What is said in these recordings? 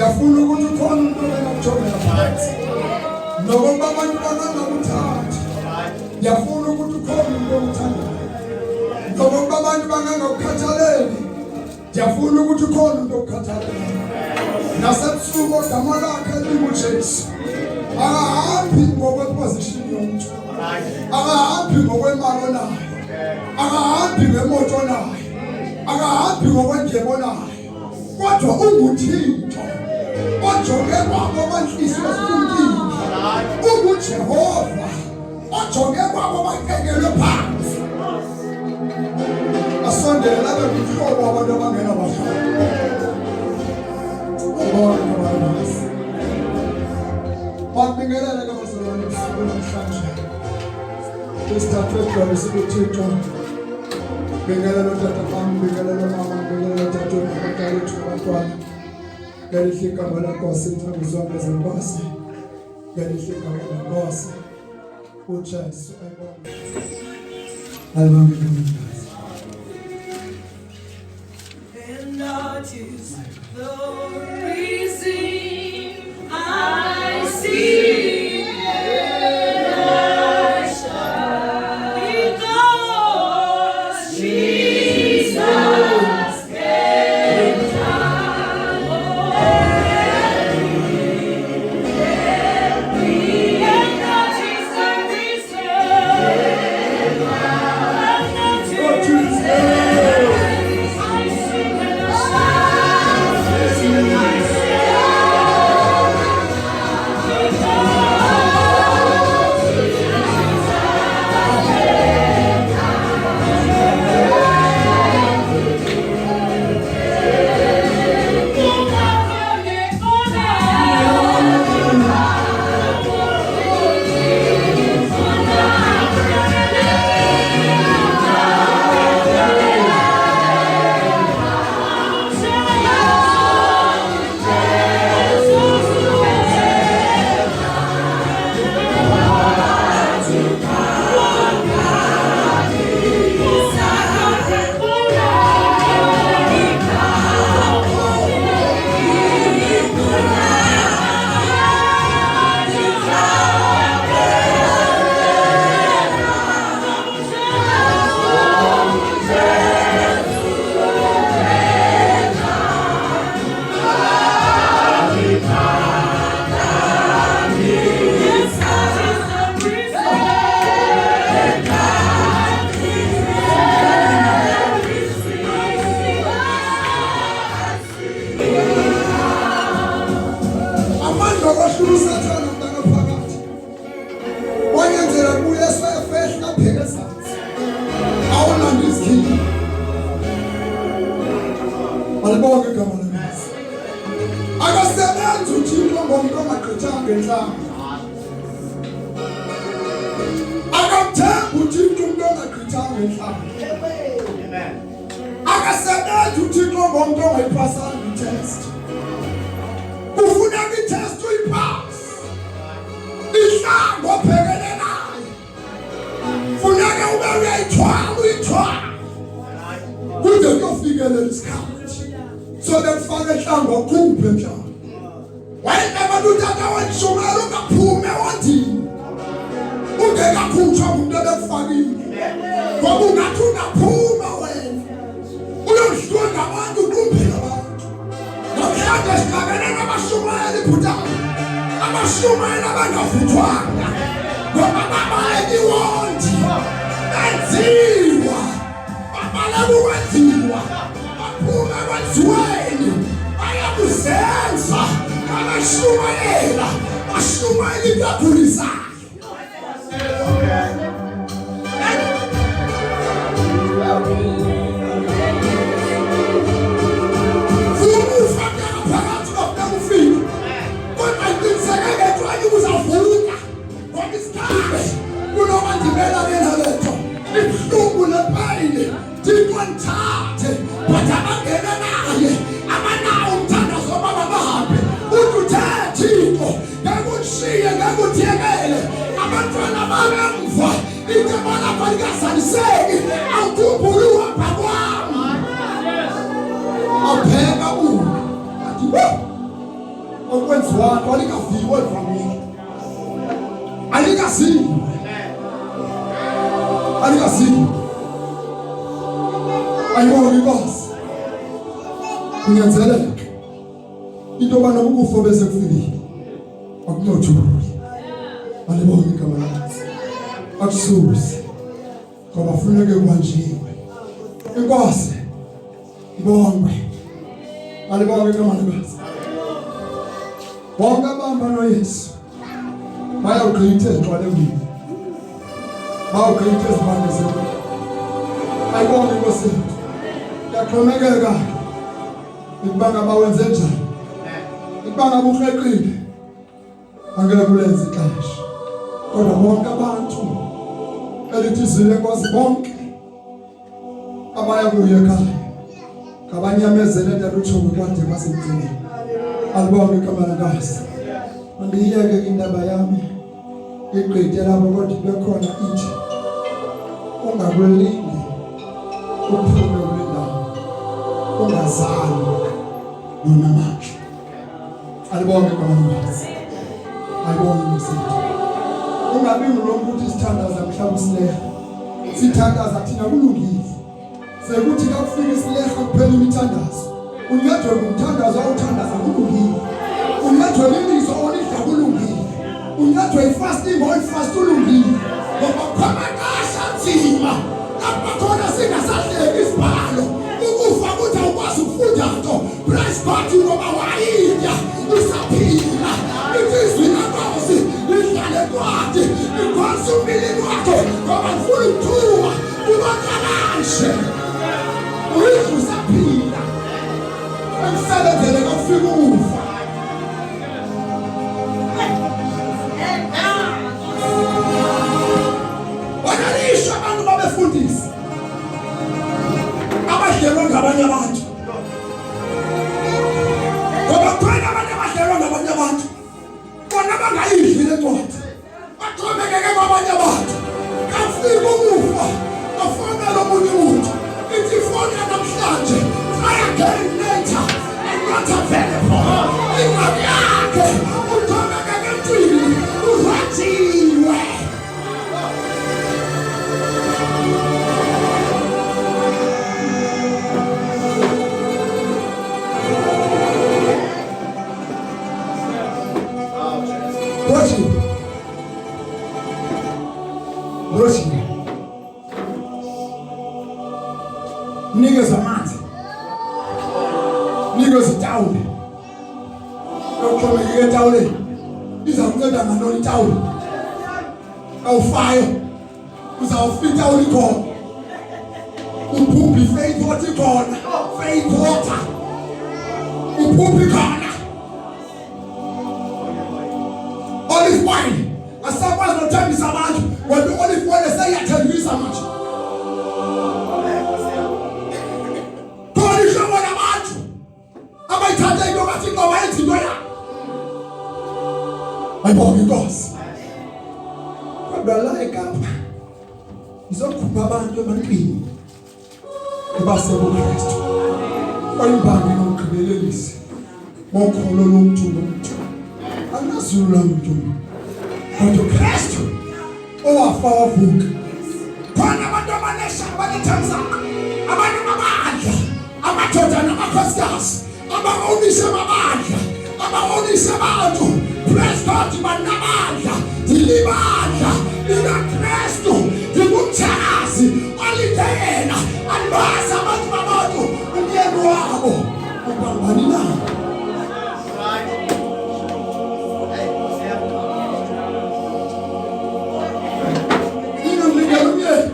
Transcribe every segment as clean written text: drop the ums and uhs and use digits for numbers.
Ngiyafuna ukuthi ukhona umuntu ongakuthobela phansi. Nokuba abantu bangangakuthandi. Ngiyafuna ukuthi ukhona umuntu okuthandayo. Nokuba abantu bangangakukhathaleli. Ngiyafuna ukuthi ukhona umuntu okukhathalelayo. Nasebusuku ogama lakhe linguJesu. Akahambi ngokweposition yomuntu. Akahambi ngokwemali onayo. Akahambi ngemoto onayo. Akahambi ngokwendlebe onayo. Kodwa unguThixo ojonge kwabo abanhliziyo eziphukile. UnguJehova ojonge kwabo abakekelwe phansi. Asondela abe ngumhlobo wabantu abangena bahlala. Babingelele ke bazalwane usuku namhlanje. Isithathu esigcwele sikuThixo. Bingelela tata bami, bingelela mama, bingelela tata ubabekele abantwana. Ngelihle igama lenkosi inceku zonke zenkosi. Ngelihle igama lenkosi uJesu ayibonge. And that is the reason I see. Akasebenza uThixo ngomuntu ongaqhithanga enhlamba. Akathemba uThixo umuntu ongaqhithanga enhlamba. Amen. Akasebenza uThixo ngomuntu ongayiphasanga itest. Kufuneka itest uyipass. Ihlamba obhekene nayo. Funeka ube uyayithwala. Kuze kuyofikelela isikhathi. So that father shamba kumpe njalo. Wayeba lutata wanishomela ukaphume wathi. Ungeka phutha umuntu ebefakile. Ngoba ungathi ungaphuma wena. Uyodlula abantu kumpela abantu. Ngokuyaga siqabene nabashumela iphuthayo. Abashumela abangavuthwanga. Ngoba babayeni wondi. Enziwa. Babala ukwenziwa. Baphuma kwenziweni. Bayakuzenza. Abashumayela. Bashumayela ikaphulisa. okwenziwayo alikaviwe evangeli. Alikaziwe. Alikaziwe. Ayibona inkosi. Kunyanzeleka into bana ukufo bese kufikile. Akunothuli. Alibona igama lakhe. Akususi. Ngoba kufuneka kwanjiwe. Inkosi. Ibongwe. Alibona igama lakhe. Bonke abamba noYesu bayawugqitha eqwaleni. Bayawugqitha ezibande zethu. Ayibona inkosi. Yaxhomekeka. Ikubanga bawenze njani? Ikubanga buhleqile. Angeke kulenze ixesha. Kodwa bonke abantu elithi izile kwazi bonke abaya kuye ekhaya. Ngabanyamezele ntaluthobo kwade basemgcineni. Alibonge igama likaNkosi. Andiyeke indaba yami igqithe lapho kodwa bekhona ithi ungakulindi uphume kule ndawo ungazali noma manje. Alibonge igama likaNkosi. Alibonge umsebenzi. Ungabi ngulomuntu ukuthi sithandaza mhlawumbe sileha. Sithandaza thina kulungile. Sekuthi kakufika isileha kuphela imithandazo. Unyethwe umthandazo awuthandaza kulungile. Unyethwe imizo olidla kulungile. Unyethwe ifasting oyifast kulungile. Ngoba khona kasha nzima. Lapha khona singasahleki isibhalo. Ukufa kuthi awukwazi ukufunda nto. Praise God ngoba wayidya usaphila. Izwi laNkosi lihlale kwathi. Inkosi umbilini wakho ngoba ufuna ukuthuka. Ubonakalishe. Uyidla usaphila. Emsebenzele kufika ukufa. Wanalisha abantu babefundisa. Abadlelwa ngabanye abantu. Ngoba khona abantu abadlelwa ngabanye abantu. Bona bangayidli le ncwadi. Baxhomekeke kwabanye abantu. Kafika ukufa. Afonela omunye umuntu. Ithi foni namhlanje. Try again later. I'm not available. Incwadi yakhe. Uxhomekeke emntwini. Urhathiwe. Roshi. Niggas amanzi. Niggas itawule. Lokho yetawule. Izamnceda nganoni itawule. Awufayo. Uzawufika itawule khona. Uphuphi faith water khona. Faith water. Uphuphi khona. Olive wine. Asakwazi nothambisa abantu. Wena olive wine seyathambisa manje. Abayithatha into bathi ngoba yenza into yakho. Ayibonge Inkosi. Kodwa la eKapa izokhupha abantu ebantwini ebasebuKristu. Oyibambi nomgqibelelisi. Mokholo lomuntu nomuntu. Angazulu lomuntu. Kodwa uKristu owafa wavuka. Khona abantu abanesha abanethamza. Abantu abadla. Amadoda namakhosikazi. Abawonise amabandla, abawonise abantu. Praise God banamandla, dilibandla, likaKristu, lingumthakazi, olidela, alibaza abantu babantu, umyeni wabo, ubambani na. Nginomlingela umyeni.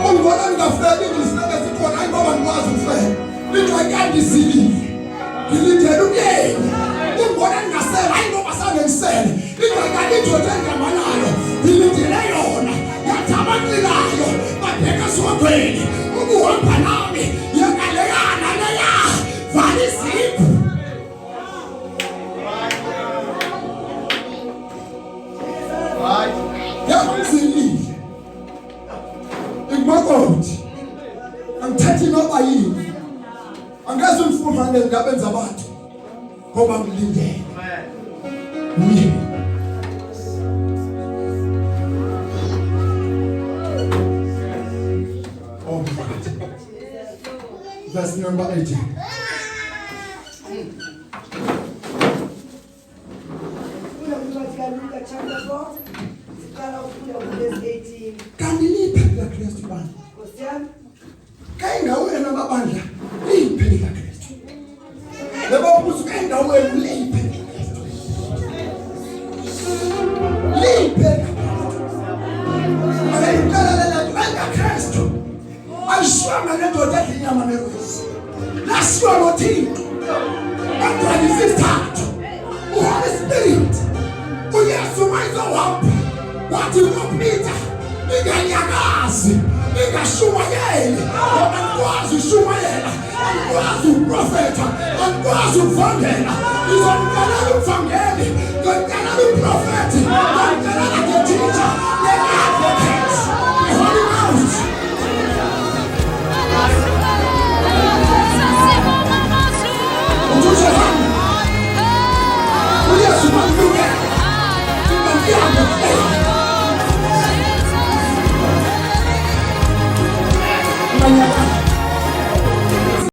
Ungibona ngingafeli ngisineke sikhona hayi ngoba ngikwazi ukufela. Ngicwayandi zilile. Ngilindele umyeni. Ungibona ngingasela hayi ngoba sangengisele. Ingcwayandi idoda engamanayo. Ngilindele yona. Yathabakilayo. Babheka esogweni. Ukuhamba nami. Yekaleyana leya. Vala izipho. Yangizilile. Ingmakoti. Angithathi noma yini. Angeze umfuma ngendaba enza abantu. ngoba mlindele. Amen. Oh God. Verse number 18. Kanti liyiphela Kristu bani? Kayindawo wena mabandla liyiphela Kristu. Lebo kuthi kayindawo wena liyiphela Kristu. Liyiphela Kristu. Ayikala la Kristu. Ayishwama nendoda enyama nerwesi. Lasiwa noThixo. Akwazi isithathu. Holy Spirit. Uyesu mayizowapha. Wathi kuPeter, inganyakazi, ingashumayeli, akwazi ushumayela, akwazi uprofeta, akwazi ukuvangela, izomkalela umvangeli, ngomkalela uprofeti, ngomkalela the teacher, the advocate, the Holy Ghost. Utushe hana, uyesu maluke, tukambianga,